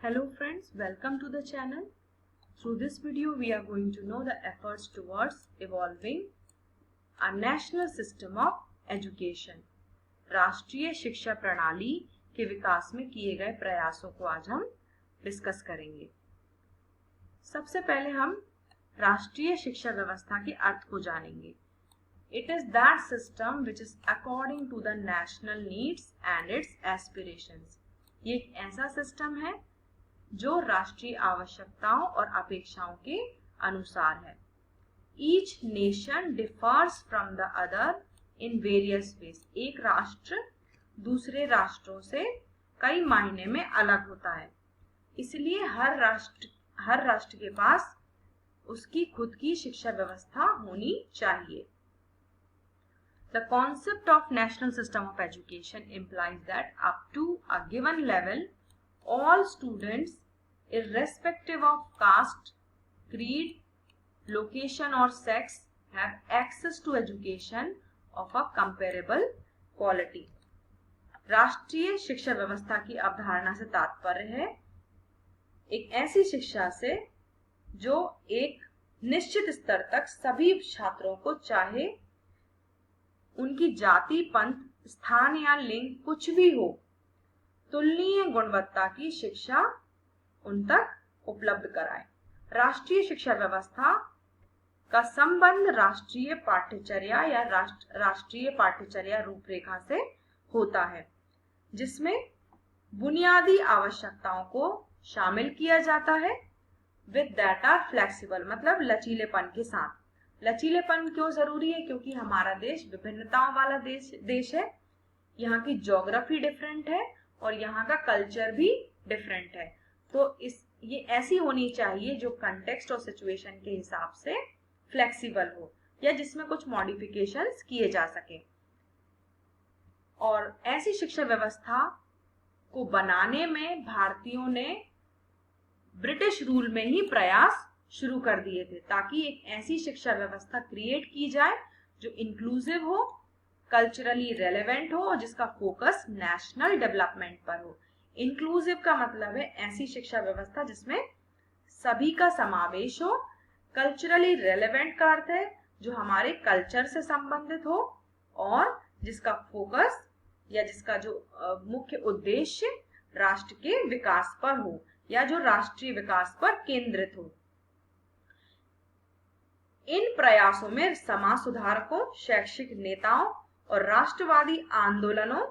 Hello friends, welcome to the channel. Through this video we are going to know the efforts towards evolving a national system of education. राष्ट्रीय शिक्षा प्रणाली के विकास में किए गए प्रयासों को आज हम डिस्कस करेंगे। सबसे पहले हम राष्ट्रीय शिक्षा व्यवस्था के अर्थ को जानेंगे। It is that system which is according to the national needs and its aspirations. ये एक ऐसा सिस्टम है जो राष्ट्रीय आवश्यकताओं और अपेक्षाओं के अनुसार है। Each nation differs from the other in various ways. एक राष्ट्र दूसरे राष्ट्रों से कई मायने में अलग होता है, इसलिए हर राष्ट्र के पास उसकी खुद की शिक्षा व्यवस्था होनी चाहिए। The concept of national system of education implies that up to a given level, all students, irrespective of caste, creed, location or sex, have access to education of a comparable quality. राष्ट्रीय शिक्षा व्यवस्था की अवधारणा से तात्पर्य है एक ऐसी शिक्षा से जो एक निश्चित स्तर तक सभी छात्रों को, चाहे उनकी जाति, पंथ, स्थान या लिंग कुछ भी हो, तुलनीय गुणवत्ता की शिक्षा उन तक उपलब्ध कराए। राष्ट्रीय शिक्षा व्यवस्था का संबंध राष्ट्रीय पाठ्यचर्या या राष्ट्रीय पाठ्यचर्या रूपरेखा से होता है, जिसमें बुनियादी आवश्यकताओं को शामिल किया जाता है विद दैट आर फ्लेक्सिबल, मतलब लचीलेपन के साथ। लचीलेपन क्यों जरूरी है? क्योंकि हमारा देश विभिन्नताओं वाला देश है। यहाँ की ज्योग्राफी डिफरेंट है और यहाँ का कल्चर भी डिफरेंट है, तो ये ऐसी होनी चाहिए जो कंटेक्स्ट और सिचुएशन के हिसाब से फ्लेक्सिबल हो या जिसमें कुछ मॉडिफिकेशंस किए जा सके। और ऐसी शिक्षा व्यवस्था को बनाने में भारतीयों ने ब्रिटिश रूल में ही प्रयास शुरू कर दिए थे, ताकि एक ऐसी शिक्षा व्यवस्था क्रिएट की जाए जो इंक्लूसिव हो, कल्चरली रेलेवेंट हो और जिसका फोकस नेशनल डेवलपमेंट पर हो। इंक्लूसिव का मतलब है ऐसी शिक्षा व्यवस्था जिसमें सभी का समावेश हो। कल्चरली रेलेवेंट का अर्थ है जो हमारे कल्चर से संबंधित हो और जिसका फोकस या जिसका जो मुख्य उद्देश्य राष्ट्र के विकास पर हो या जो राष्ट्रीय विकास पर केंद्रित हो। इन प्रयासों में समाज सुधारकों, शैक्षिक नेताओं और राष्ट्रवादी आंदोलनों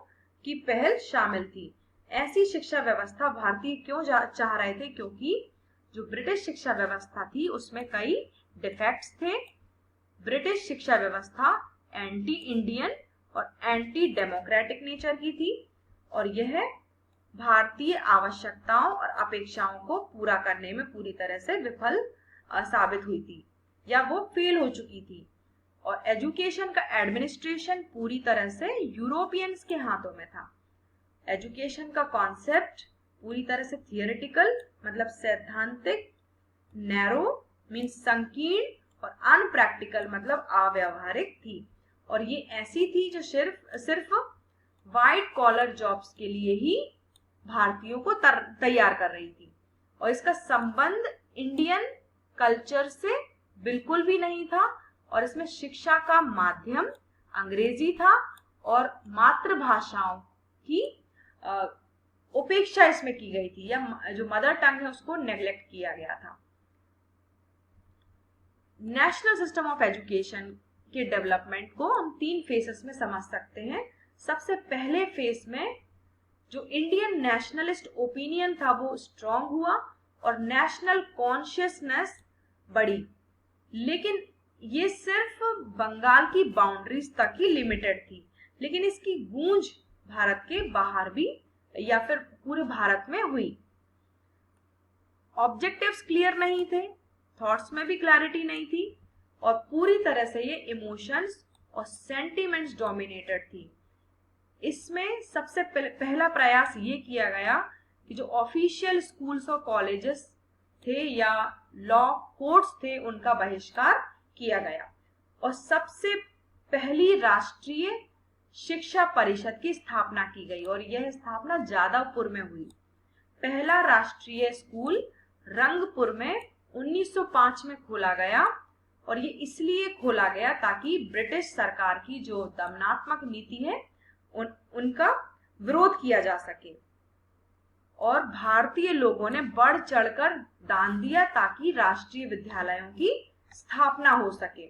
की पहल शामिल थी। ऐसी शिक्षा व्यवस्था भारतीय क्यों चाह रहे थे? क्योंकि जो ब्रिटिश शिक्षा व्यवस्था थी उसमें कई डिफेक्ट्स थे। ब्रिटिश शिक्षा व्यवस्था एंटी इंडियन और एंटी डेमोक्रेटिक नेचर की थी और यह भारतीय आवश्यकताओं और अपेक्षाओं को पूरा करने में पूरी तरह से विफल साबित हुई थी या वो फेल हो चुकी थी। और एजुकेशन का एडमिनिस्ट्रेशन पूरी तरह से यूरोपियंस के हाथों में था। एजुकेशन का कॉन्सेप्ट पूरी तरह से थियोरेटिकल, मतलब सैद्धांतिक, नैरो मींस संकीर्ण और अनप्रैक्टिकल मतलब अव्यावहारिक थी। और ये ऐसी थी जो सिर्फ वाइट कॉलर जॉब्स के लिए ही भारतीयों को तैयार कर रही थी और इसका संबंध इंडियन कल्चर से बिल्कुल भी नहीं था। और इसमें शिक्षा का माध्यम अंग्रेजी था और मातृभाषाओं की उपेक्षा इसमें की गई थी या जो मदर टंग है उसको नेग्लेक्ट किया गया था। नेशनल सिस्टम ऑफ एजुकेशन के डेवलपमेंट को हम 3 फेसेस में समझ सकते हैं। सबसे पहले फेस में जो इंडियन नेशनलिस्ट ओपिनियन था वो स्ट्रांग हुआ और नेशनल कॉन्शियसनेस बढ़ी, लेकिन ये सिर्फ बंगाल की बाउंड्रीज तक ही लिमिटेड थी, लेकिन इसकी गूंज भारत के बाहर भी या फिर पूरे भारत में हुई। ऑब्जेक्टिव्स क्लियर नहीं थे, थॉट्स में भी क्लैरिटी नहीं थी और पूरी तरह से ये इमोशंस और सेंटिमेंट्स डोमिनेटेड थी। इसमें सबसे पहला प्रयास ये किया गया कि जो ऑफिशियल स्कूल्स और कॉलेजेस थे या लॉ कोर्ट्स थे उनका बहिष्कार किया गया और सबसे पहली राष्ट्रीय शिक्षा परिषद की स्थापना की गई और यह स्थापना जादवपुर में हुई। पहला राष्ट्रीय स्कूल रंगपुर में 1905 में खोला गया, और ये इसलिए खोला गया ताकि ब्रिटिश सरकार की जो दमनात्मक नीति है उनका विरोध किया जा सके, और भारतीय लोगों ने बढ़ चढ़कर दान दिया ताकि राष्ट्रीय विद्यालयों की स्थापना हो सके।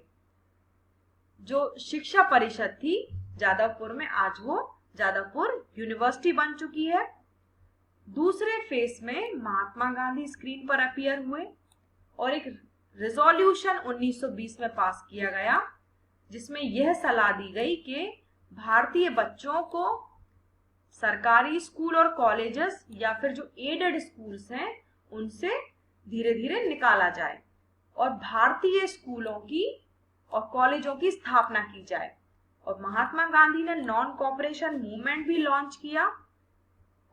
जो शिक्षा परिषद थी जादवपुर में, आज वो जादवपुर यूनिवर्सिटी बन चुकी है। दूसरे फेज में महात्मा गांधी स्क्रीन पर अपीयर हुए और एक रिजोल्यूशन 1920 में पास किया गया, जिसमें यह सलाह दी गई कि भारतीय बच्चों को सरकारी स्कूल और कॉलेजेस या फिर जो एडेड स्कूल्स हैं उनसे धीरे धीरे निकाला जाए और भारतीय स्कूलों की और कॉलेजों की स्थापना की जाए। और महात्मा गांधी ने नॉन कॉपरेशन मूवमेंट भी लॉन्च किया,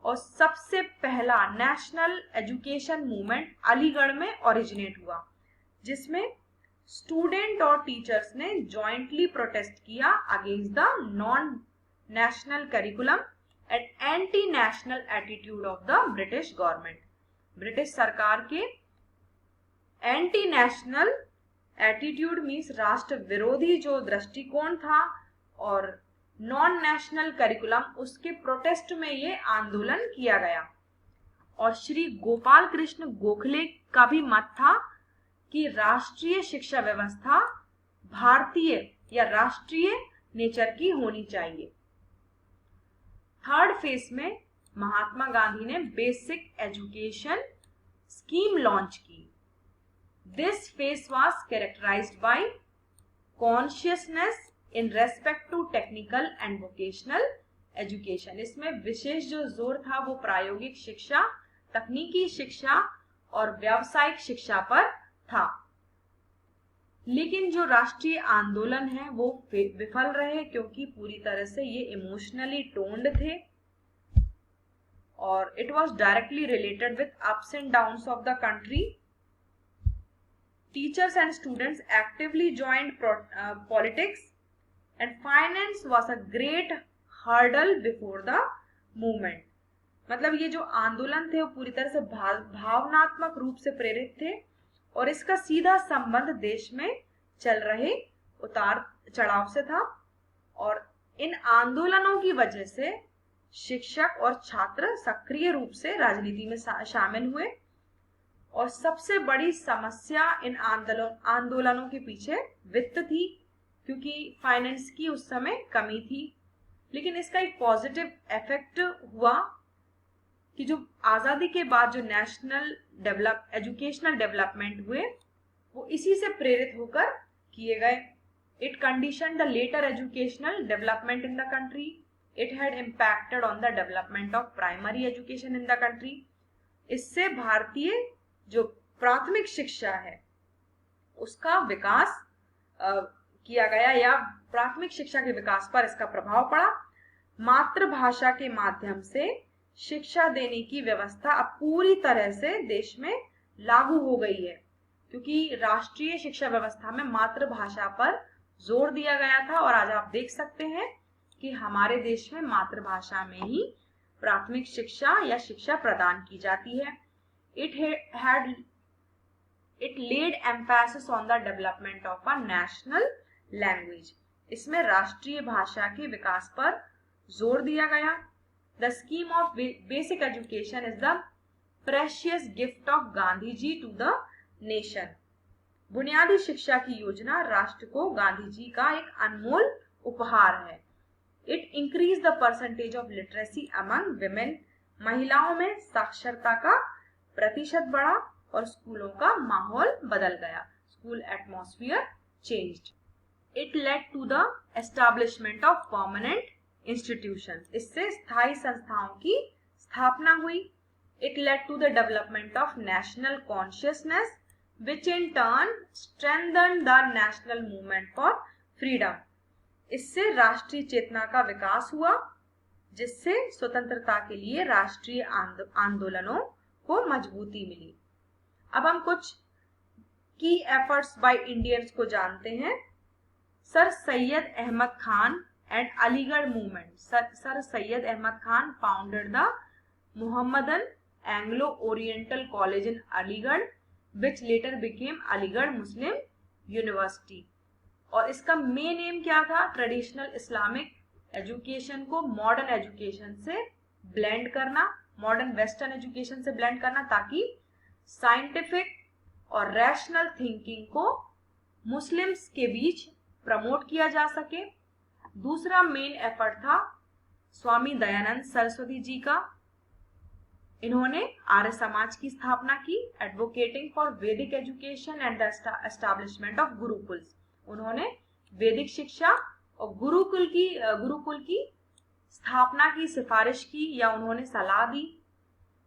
और सबसे पहला नेशनल एजुकेशन मूवमेंट अलीगढ़ में ओरिजिनेट हुआ, जिसमें स्टूडेंट और टीचर्स ने जॉइंटली प्रोटेस्ट किया against the non national curriculum and anti national attitude of the British government. British सरकार के एंटी नेशनल एटीट्यूड मीन्स राष्ट्र विरोधी जो दृष्टिकोण था और नॉन नेशनल करिकुलम, उसके प्रोटेस्ट में ये आंदोलन किया गया। और श्री गोपाल कृष्ण गोखले का भी मत था कि राष्ट्रीय शिक्षा व्यवस्था भारतीय या राष्ट्रीय नेचर की होनी चाहिए। थर्ड फेज में महात्मा गांधी ने बेसिक एजुकेशन स्कीम लॉन्च की। This phase was characterised by consciousness in respect to technical and vocational education. इसमें विशेष जो जोर था वो प्रायोगिक शिक्षा, तकनीकी शिक्षा और व्यावसायिक शिक्षा पर था। लेकिन जो राष्ट्रीय आंदोलन है वो विफल रहे, क्योंकि पूरी तरह से ये इमोशनली टोन्ड थे और it was directly related with ups and downs of the country. Teachers and students actively joined politics and finance was a great hurdle before the movement। मतलब ये जो आंदोलन थे वो पूरी तरह से भावनात्मक रूप से प्रेरित थे और इसका सीधा संबंध देश में चल रहे उतार चढ़ाव से था। और इन आंदोलनों की वजह से शिक्षक और छात्र सक्रिय रूप से राजनीति में शामिल हुए, और सबसे बड़ी समस्या इन आंदोलनों के पीछे वित्त थी, क्योंकि फाइनेंस की उस समय कमी थी। लेकिन इसका एक पॉजिटिव इफेक्ट हुआ कि जो आजादी के बाद जो नेशनल एजुकेशनल डेवलपमेंट हुए वो इसी से प्रेरित होकर किए गए। It condition the later educational development in the country. It had impacted on the development of primary education in the country. इससे भारतीय जो प्राथमिक शिक्षा है उसका विकास किया गया, या प्राथमिक शिक्षा के विकास पर इसका प्रभाव पड़ा। मातृभाषा के माध्यम से शिक्षा देने की व्यवस्था अब पूरी तरह से देश में लागू हो गई है, क्योंकि राष्ट्रीय शिक्षा व्यवस्था में मातृभाषा पर जोर दिया गया था। और आज आप देख सकते हैं कि हमारे देश में मातृभाषा में ही प्राथमिक शिक्षा या शिक्षा प्रदान की जाती है। It laid emphasis on the development of a national language। इसमें राष्ट्रीय भाषा के विकास पर जोर दिया गया। The scheme of basic education is the precious gift of Gandhi ji to the nation। बुनियादी शिक्षा की योजना राष्ट्र को गांधी जी का एक अनमोल उपहार है। It increased the percentage of literacy among women। महिलाओं में साक्षरता का प्रतिशत बढ़ा और स्कूलों का माहौल बदल गया। School atmosphere changed. It led to the establishment of permanent institution. इससे स्थायी संस्थाओं की स्थापना हुई। It led to the development of national consciousness which in turn strengthen the national movement for freedom. इससे राष्ट्रीय चेतना का विकास हुआ, जिससे स्वतंत्रता के लिए राष्ट्रीय आंदोलनों को मजबूती मिली। अब हम कुछ की एफर्ट्स बाय इंडियंस को जानते हैं। Sir Syed Ahmad Khan and Aligarh movement. Sir Syed Ahmad Khan founded the Muhammadan Anglo Oriental college in Aligarh which later became Aligarh Muslim university. और इसका मेन एम क्या था? ट्रेडिशनल इस्लामिक एजुकेशन को मॉडर्न एजुकेशन से ब्लेंड करना, मॉडर्न वेस्टर्न एजुकेशन से ब्लेंड करना, ताकि साइंटिफिक और रैशनल थिंकिंग को मुस्लिम्स के बीच प्रमोट किया जा सके। दूसरा मेन एफर्ट था स्वामी दयानंद सरस्वती जी का। इन्होंने आर्य समाज की स्थापना की, एडवोकेटिंग फॉर वैदिक education and the establishment of gurukuls. उन्होंने वैदिक शिक्षा और गुरुकुल की स्थापना की सिफारिश की या उन्होंने सलाह दी।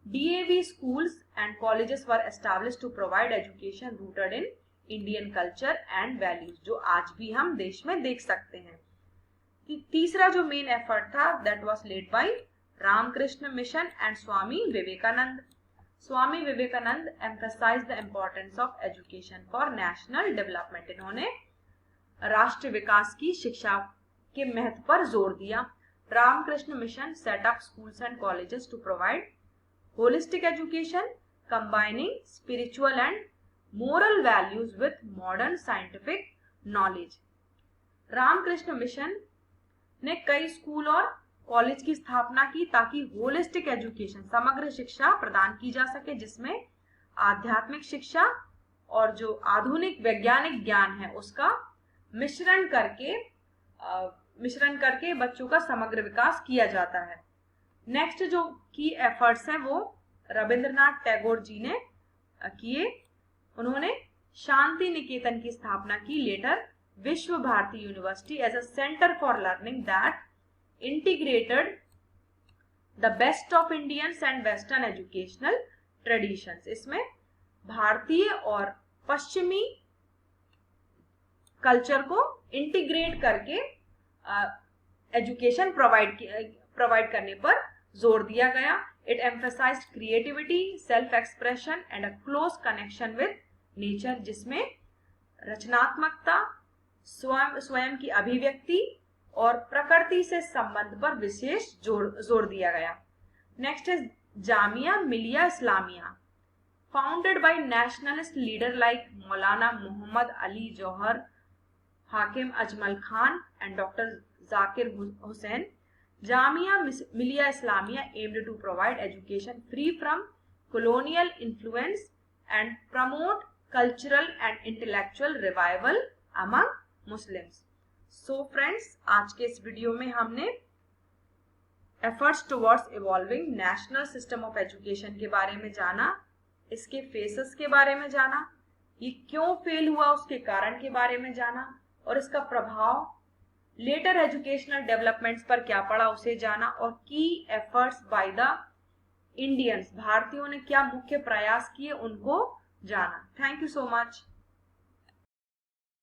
DAV schools and colleges were established to provide education rooted in Indian culture and values, जो आज भी हम देश में देख सकते हैं। तीसरा जो मेन एफर्ट था that was led by Ramakrishna mission and Swami Vivekananda. Swami Vivekananda emphasized the importance of education for national development। इन्होंने राष्ट्र विकास की शिक्षा के महत्व पर जोर दिया। Ramakrishna mission set up schools and colleges to provide holistic education combining spiritual and moral values with modern scientific knowledge। Ramakrishna mission ने कई स्कूल और कॉलेज की स्थापना की ताकि होलिस्टिक एजुकेशन, समग्र शिक्षा प्रदान की जा सके, जिसमें आध्यात्मिक शिक्षा और जो आधुनिक वैज्ञानिक ज्ञान है उसका मिश्रण करके बच्चों का समग्र विकास किया जाता है। नेक्स्ट जो की एफर्ट्स हैं वो रविंद्रनाथ टैगोर जी ने किए। उन्होंने शांति निकेतन की स्थापना की, later Vishwa Bharati university as a centre for learning that integrated the best of Indians and Western educational traditions। इसमें भारतीय और पश्चिमी कल्चर को इंटीग्रेट करके एजुकेशन प्रोवाइड करने पर जोर दिया गया। It emphasized creativity, self expression and a close connection with nature, जिसमें रचनात्मकता, स्वयं की अभिव्यक्ति और प्रकृति से संबंध पर विशेष जोर दिया गया। नेक्स्ट है Jamia Millia Islamia, founded by nationalist leader like मौलाना मोहम्मद अली जौहर, हाकिम Ajmal Khan and doctor Zakir Hussain. Jamia Millia Islamia aimed to provide education free from colonial influence and promote cultural and intellectual revival among Muslims। So friends, आज के इस वीडियो में हमने efforts towards evolving national system of education के बारे में जाना, इसके फेसेस के बारे में जाना, ये क्यों फेल हुआ उसके कारण के बारे में जाना, और इसका प्रभाव लेटर एजुकेशनल डेवलपमेंट्स पर क्या पड़ा उसे जाना, और की एफर्ट्स बाय द इंडियंस, भारतीयों ने क्या मुख्य प्रयास किए उनको जाना। Thank you so much.